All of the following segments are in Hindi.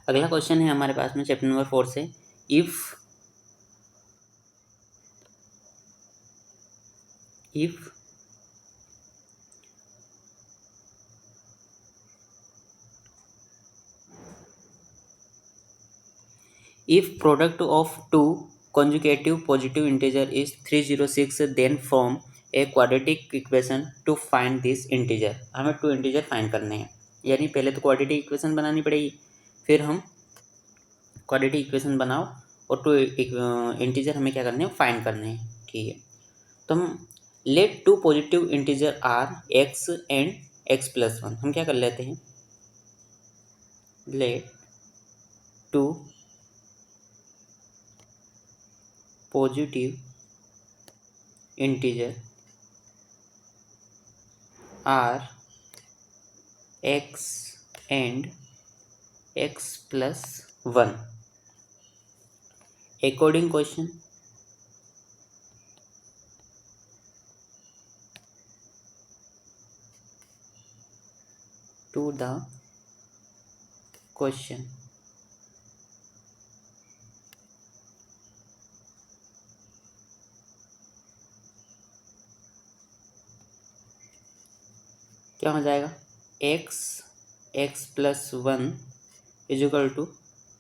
अगला क्वेश्चन है हमारे पास में चैप्टर नंबर 4 से, if product of two consecutive positive integer is 306, then form a quadratic equation to find this integer. हमें टू इंटीजर फाइंड करने हैं, यानी पहले तो क्वाड्रेटिक इक्वेशन बनानी पड़ेगी, फिर हम क्वाड्रेटिक इक्वेशन बनाओ और टू इंटीजर हमें क्या करने हैं, फाइंड करने हैं। ठीक है, तो हम let two positive integer are x and x plus one, हम क्या कर लेते हैं, let two positive integer are x and x plus one according question to the question क्या हो जाएगा, x x plus one equal to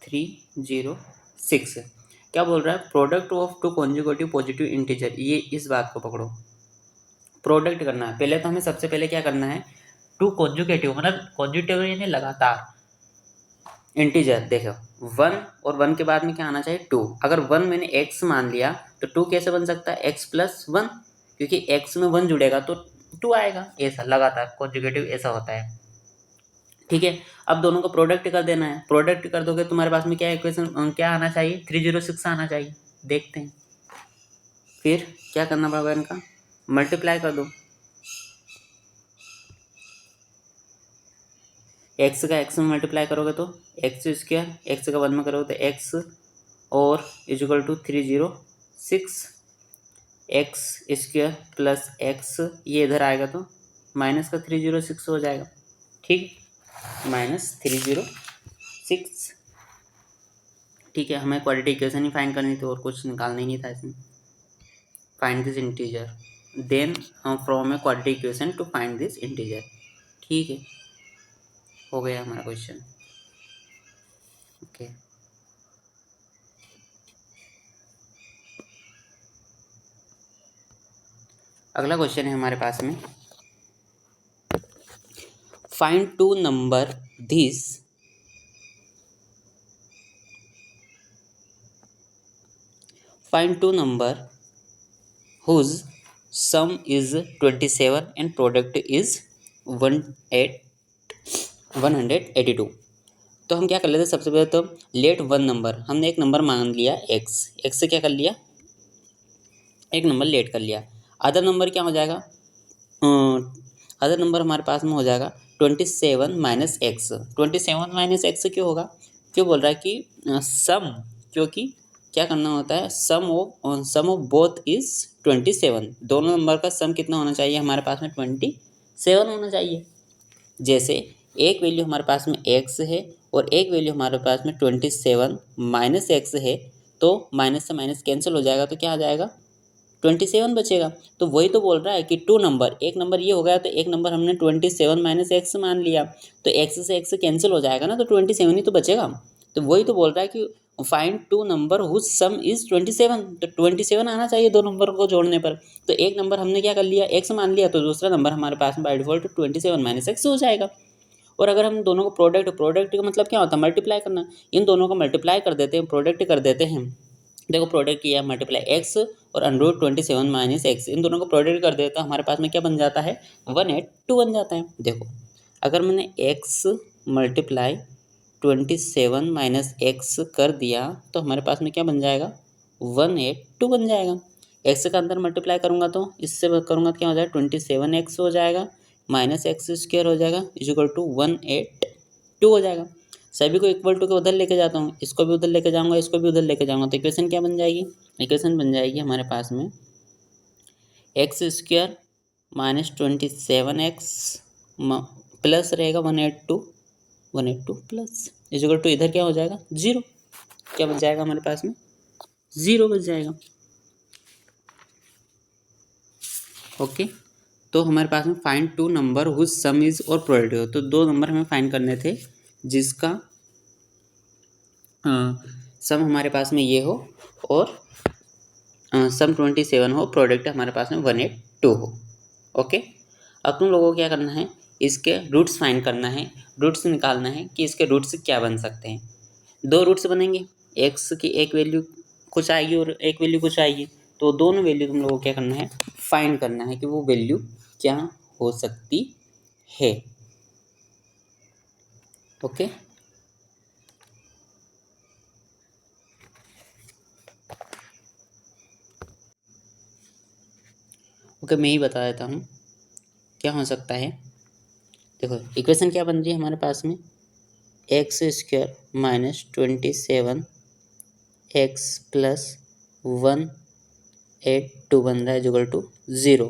306। क्या बोल रहा है, product of two consecutive positive integer, ये इस बात को पकड़ो, प्रोडक्ट करना है। पहले तो हमें सबसे पहले क्या करना है, टू कॉन्जुगेटिव मतलब कॉन्जुगेटिव यानी लगातार इंटीजर। देखो वन और वन के बाद में क्या आना चाहिए, टू। अगर वन मैंने एक्स मान लिया तो टू कैसे बन सकता है, एक्स प्लस वन, क्योंकि एक्स में वन जुड़ेगा तो टू आएगा। ऐसा लगातार कॉन्जुगेटिव ऐसा होता है। ठीक है, अब दोनों का प्रोडक्ट कर देना है। प्रोडक्ट कर दोगे तुम्हारे पास में क्या इक्वेशन क्या आना चाहिए, 306 आना चाहिए। देखते हैं, फिर क्या करना पड़ेगा, इनका मल्टीप्लाई कर दो। एक्स का एक्स में मल्टीप्लाई करोगे तो एक्स स्क्वायर, एक्स का वन में करोगे तो एक्स और equal to 306, x square plus x, ये इधर आएगा तो माइनस का 306 हो जाएगा। ठीक, -306। ठीक है, हमें क्वाड्रेटिक इक्वेशन ही फाइंड करनी थी और कुछ निकालना ही नहीं था इसमें। फाइंड दिस इंटीजर, देन हम from A quadratic equation to find this integer. ठीक है, हो गया हमारा क्वेश्चन। ओके, अगला क्वेश्चन है हमारे पास में, find two number this find two number whose sum is 27 and product is 182। तो हम क्या कर लेते हैं, सबसे पहले तो लेट वन नंबर, हमने एक नंबर मान लिया एक्स, एक्स से क्या कर लिया, एक नंबर लेट कर लिया। अदर नंबर क्या हो जाएगा, अदर नंबर हमारे पास में हो जाएगा 27 माइनस एक्स। 27 माइनस एक्स क्यों होगा, क्यों बोल रहा है कि सम, क्योंकि क्या करना होता है, सम ऑफ बोथ इज 27। दोनों नंबर का सम कितना होना चाहिए हमारे पास में, 27 होना चाहिए। जैसे एक वैल्यू हमारे पास में एक्स है और एक वैल्यू हमारे पास में 27 माइनस एक्स है, तो माइनस से माइनस कैंसिल हो जाएगा, तो क्या आ जाएगा, 27 बचेगा। तो वही तो बोल रहा है कि टू नंबर, एक नंबर ये हो गया तो एक नंबर हमने 27 माइनस एक्स मान लिया, तो एक्स से एक्स कैंसिल हो जाएगा ना, तो 27 ही तो बचेगा। तो वही तो बोल रहा है कि find two number whose sum is 27, तो 27 आना चाहिए दो नंबर को जोड़ने पर। तो एक नंबर हमने क्या कर लिया, एक्स मान लिया, तो दूसरा नंबर हमारे पास में बाय डिफॉल्ट 27 माइनस एक्स हो जाएगा। और अगर हम दोनों को प्रोडक्ट का मतलब क्या होता है, मल्टीप्लाई करना, इन दोनों को मल्टीप्लाई कर देते हैं, प्रोडक्ट कर देते हैं। देखो प्रोडक्ट किया मल्टीप्लाई एक्स और अंडर 27 माइनस एक्स, इन दोनों को प्रोडक्ट कर देता है, हमारे पास में क्या बन जाता है, 182 बन जाता है। देखो अगर मैंने एक्स मल्टीप्लाई 27 माइनस एक्स कर दिया तो हमारे पास में क्या बन जाएगा, 182 बन जाएगा। एक्स का अंदर मल्टीप्लाई करूँगा तो इससे करूँगा तो क्या हो जाएगा, 27 एक्स हो जाएगा माइनस एक्स स्क्वायर हो जाएगा इजिकल टू 182 हो जाएगा। सभी को इक्वल टू के उधर लेके जाता हूँ, इसको भी उधर लेके जाऊँगा, इसको भी उधर लेके जाऊँगा, तो इक्वेशन क्या बन जाएगी, इक्वेशन बन जाएगी हमारे पास में x square minus 27 x plus रहेगा 182 182 प्लस इक्वल टू इधर क्या हो जाएगा 0, क्या बच जाएगा हमारे पास में 0 बच जाएगा। ओके, तो हमारे पास में find two number whose sum is और प्रोडक्ट हो, तो 2 नंबर हमें फाइंड करने थे जिसका सम हमारे पास में ये हो और सम 27 हो, प्रोडक्ट हमारे पास में 182 हो। ओके, अब तुम लोगों को क्या करना है, इसके रूट्स फाइंड करना है, रूट्स निकालना है कि इसके रूट्स क्या बन सकते हैं। 2 रूट्स बनेंगे, एक्स की एक वैल्यू कुछ आएगी और एक वैल्यू कुछ आएगी, तो दोनों वैल्यू तुम लोगों को क्या करना है, फाइंड करना है कि वो वैल्यू क्या हो सकती है। ओके, ओके मैं ही बता देता हूँ क्या हो सकता है। देखो इक्वेशन क्या बन रही है हमारे पास में, x square minus 27 x plus 182 बन रहा है इक्वल टू 0।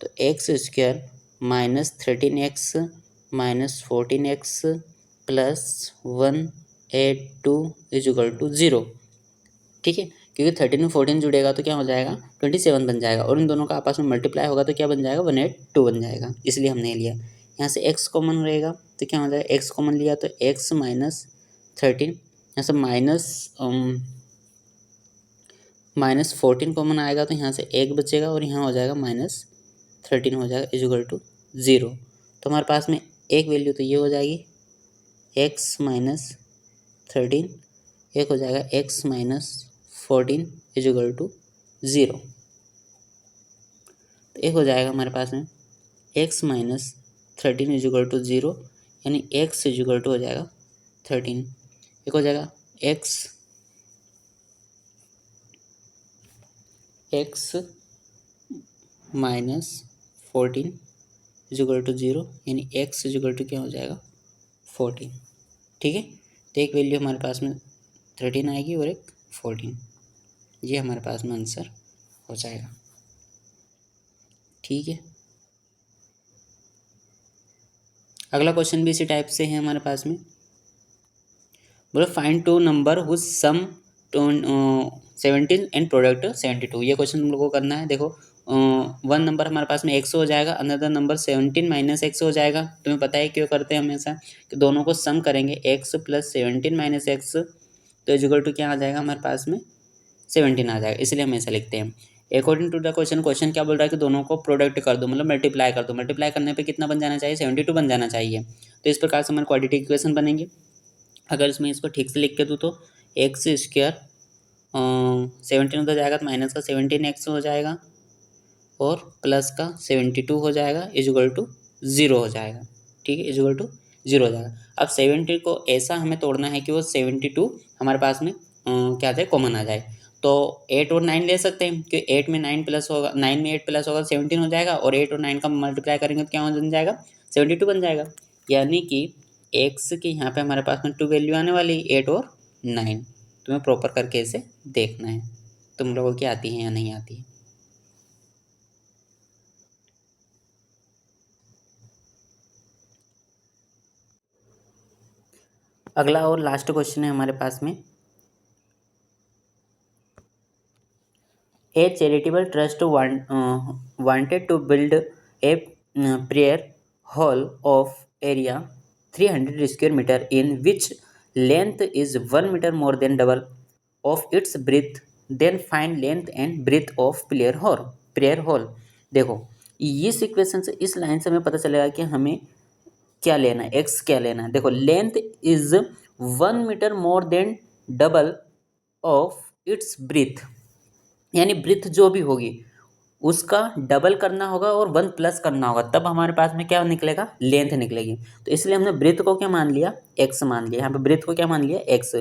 तो x square minus 13x minus 14x plus 182 equal to 0। ठीक है, क्योंकि 13 में 14 जुड़ेगा तो क्या हो जाएगा 27 बन जाएगा, और इन दोनों का आपस में मल्टीप्लाई होगा तो क्या बन जाएगा 182 बन जाएगा, इसलिए हमने लिया। यहाँ से x कॉमन रहेगा तो क्या हो जाएगा, x कॉमन लिया तो x माइनस 13, यहाँ से माइनस 14 कॉमन आएगा तो यहाँ से 1 बचेगा और यहाँ हो जाएगा माइनस 13 हो जाएगा इक्वल टू 0। तो हमारे पास में एक वैल्यू तो ये हो जाएगी x माइनस 13, एक हो जाएगा x माइनस 14 इक्वल टू 0। तो एक हो जाएगा हमारे पास में x माइनस 13 इक्वल टू 0, यानी x इक्वल टू हो जाएगा 13। एक हो जाएगा x माइनस 14 इक्वल टू 0, यानी x इक्वल टू क्या हो जाएगा 14। ठीक है, तो एक वैल्यू हमारे पास में 13 आएगी और एक 14, ये हमारे पास में आंसर हो जाएगा। ठीक है, अगला क्वेश्चन भी इसी टाइप से है हमारे पास में, बोलो find two number whose sum 17 and product 72। ये क्वेश्चन हम लोग को करना है। देखो 1 नंबर हमारे पास में x हो जाएगा, अनदर नंबर 17 माइनस x हो जाएगा। तुम्हें पता है क्यों करते हैं हमेशा कि दोनों को सम करेंगे, x प्लस 17 माइनस एक्स तो इक्वल टू क्या आ जाएगा हमारे पास में 17 आ जाएगा, इसलिए हम ऐसा लिखते हैं। According to the question, question क्या बोल रहा है कि दोनों को प्रोडक्ट कर दो, मतलब मल्टीप्लाई कर दो। मल्टीप्लाई करने पे कितना बन जाना चाहिए 72 बन जाना चाहिए। तो इस प्रकार से हमारे क्वाड्रेटिक इक्वेशन बनेंगे। अगर इसमें इसको ठीक से लिख के दूँ तो एक्स स्क्वायर 17 उधर जाएगा तो माइनस का 17x हो जाएगा और प्लस का 72 हो जाएगा इक्वल टू 0 हो जाएगा। ठीक है, इक्वल टू 0 हो जाएगा। अब 70 को ऐसा हमें तोड़ना है कि वो 72 हमारे पास में क्या जाए कॉमन आ जाए। तो 8 और 9 ले सकते हैं कि 8 में 9 प्लस होगा, 9 में 8 प्लस होगा 17 हो जाएगा, और 8 और 9 का मल्टीप्लाई करेंगे तो क्या बन जाएगा 72 बन जाएगा। यानी कि एक्स की यहाँ पे हमारे पास में 2 वैल्यू आने वाली 8 और 9। तुम्हें प्रॉपर करके इसे देखना है तुम लोगों की आती है या नहीं आती है। अगला और लास्ट क्वेश्चन है हमारे पास में, a charitable trust wanted to build a prayer hall of area 300 square metre in which length is 1 metre more than double of its breadth, then find length and breadth of prayer hall. देखो इस इक्वेशन से, इस लाइन से हमें पता चलेगा कि हमें क्या लेना है, एक्स क्या लेना है। देखो length is 1 metre more than double of its breadth, यानी ब्रीथ जो भी होगी उसका डबल करना होगा और 1 प्लस करना होगा, तब हमारे पास में क्या निकलेगा लेंथ निकलेगी। तो इसलिए हमने ब्रीथ को क्या मान लिया एक्स मान लिया, यहाँ पे ब्रीथ को क्या मान लिया एक्स,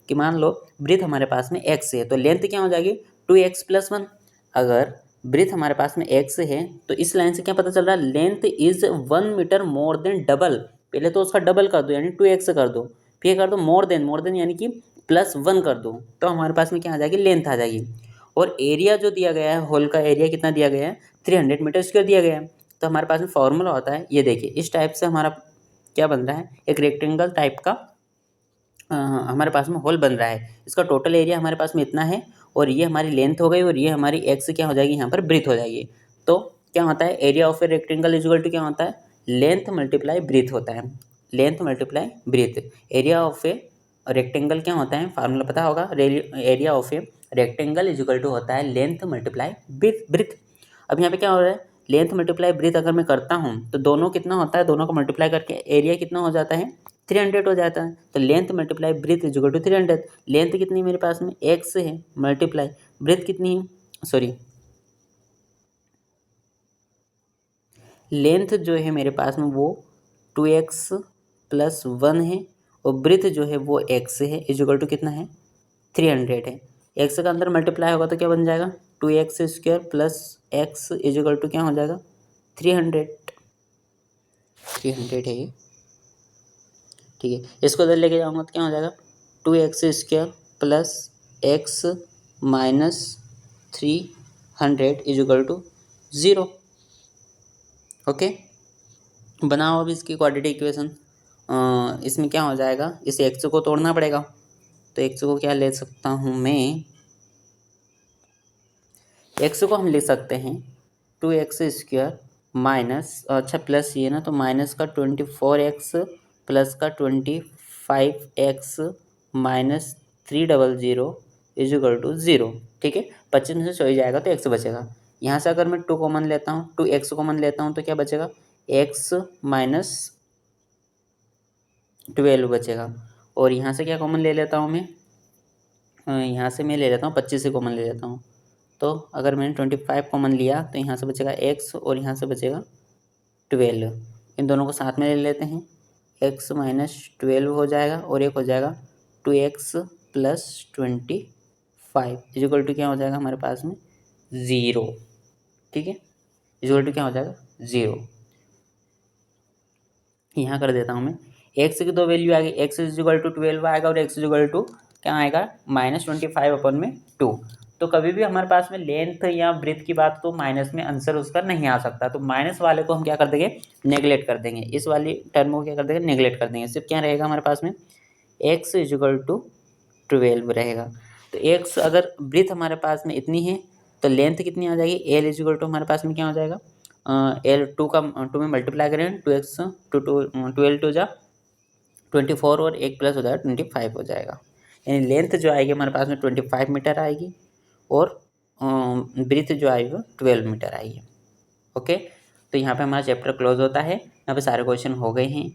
कि मान लो ब्रीथ हमारे पास में एक्स है तो लेंथ क्या हो जाएगी 2x प्लस 1। अगर ब्रीथ हमारे पास में एक्स है तो इस लाइन से क्या पता चल रहा है length is 1 metre more than double, पहले तो उसका डबल कर दो यानी 2x कर दो, फिर कर दो मोर देन यानी कि +1 कर दो, तो हमारे पास में क्या आ जाएगी लेंथ आ जाएगी। और एरिया जो दिया गया है, हॉल का एरिया कितना दिया गया है 300 मीटर स्क्वायर दिया गया है। तो हमारे पास में फॉर्मूला होता है, ये देखिए इस टाइप से हमारा क्या बन रहा है, एक रेक्टेंगल टाइप का हमारे पास में होल बन रहा है। इसका टोटल एरिया हमारे पास में इतना है और ये हमारी लेंथ हो गई और ये हमारी एक्स क्या हो जाएगी, यहाँ पर ब्रीथ हो जाएगी। तो क्या होता है, area of a rectangle is equal to क्या होता है, लेंथ मल्टीप्लाई ब्रीथ होता है। Length multiply breadth, area of a rectangle क्या होता है, फार्मूला पता होगा, area of a rectangle is equal to होता है लेंथ मल्टीप्लाई ब्रीथ। अब यहाँ पे क्या हो रहा है, लेंथ मल्टीप्लाई ब्रीथ अगर मैं करता हूँ तो दोनों कितना होता है, दोनों को मल्टीप्लाई करके एरिया कितना हो जाता है, 300 हो जाता है। तो length multiply breadth is equal to 300। Length कितनी है मेरे पास में, एक्स है, मल्टीप्लाई ब्रीथ कितनी है, सॉरी लेंथ जो है मेरे पास में वो 2x प्लस 1 है और ब्रीथ जो है वो x है, इज इक्वल टू कितना है, 300 है। x का अंदर मल्टीप्लाई होगा तो क्या बन जाएगा, 2x square plus x is equal to क्या हो जाएगा, 300 है ये, ठीक है। इसको इधर लेके जाऊंगा तो क्या हो जाएगा, 2x square plus x minus 300 is equal to 0। Okay, बनाओ अब इसकी क्वाड्रेटिक इक्वेशन। इसमें क्या हो जाएगा, इस x को तोड़ना पड़ेगा। तो x को क्या ले सकता हूँ मैं, x को हम लिख सकते हैं 2x स्क्वायर माइनस, अच्छा प्लस ये ना, तो माइनस का 24x प्लस का 25x minus 300 is equal to 0, ठीक है। 25 में से 24 जाएगा तो x बचेगा। यहाँ से अगर मैं 2 कॉमन लेता हूँ, 2x कॉमन लेता हूँ तो क्या बचेगा, x माइनस 12 बचेगा। और यहाँ से क्या कॉमन ले लेता हूँ मैं, यहाँ से मैं ले लेता हूँ 25 से कॉमन ले लेता हूँ। तो अगर मैंने 25 कॉमन लिया तो यहाँ से बचेगा x और यहाँ से बचेगा 12। इन दोनों को साथ में ले लेते हैं, x माइनस 12 हो जाएगा और एक हो जाएगा 2x प्लस 25 इक्वल टू क्या हो जाएगा हमारे पास में 0, ठीक है। इक्वल टू क्या हो जाएगा 0। यहाँ कर देता हूँ मैं, x की दो वैल्यू आ गई, x इज इक्वल टू 12 आएगा और x इज इक्वल टू क्या आएगा, -25/2। तो कभी भी हमारे पास में लेंथ या ब्रेथ की बात तो माइनस में आंसर उसका नहीं आ सकता। तो माइनस वाले को हम क्या कर देंगे, नेगलेक्ट कर देंगे, इस वाली टर्म को क्या कर देंगे, नेगलेक्ट कर देंगे। सिर्फ क्या रहेगा हमारे पास में, x इज इक्वल टू 12 रहेगा। तो x अगर ब्रेथ हमारे पास में इतनी है तो लेंथ कितनी आ जाएगी, l इज इक्वल टू हमारे पास में क्या हो जाएगा, एल 2 में मल्टीप्लाई करें 2x 12 टू जा 24 और एक प्लस हो जाएगा 25 हो जाएगा। यानी लेंथ जो आएगी हमारे पास में 25 मीटर आएगी और ब्रीथ जो आएगी 12 मीटर आएगी। ओके, तो यहाँ पे हमारा चैप्टर क्लोज होता है। यहाँ पे सारे क्वेश्चन हो गए हैं।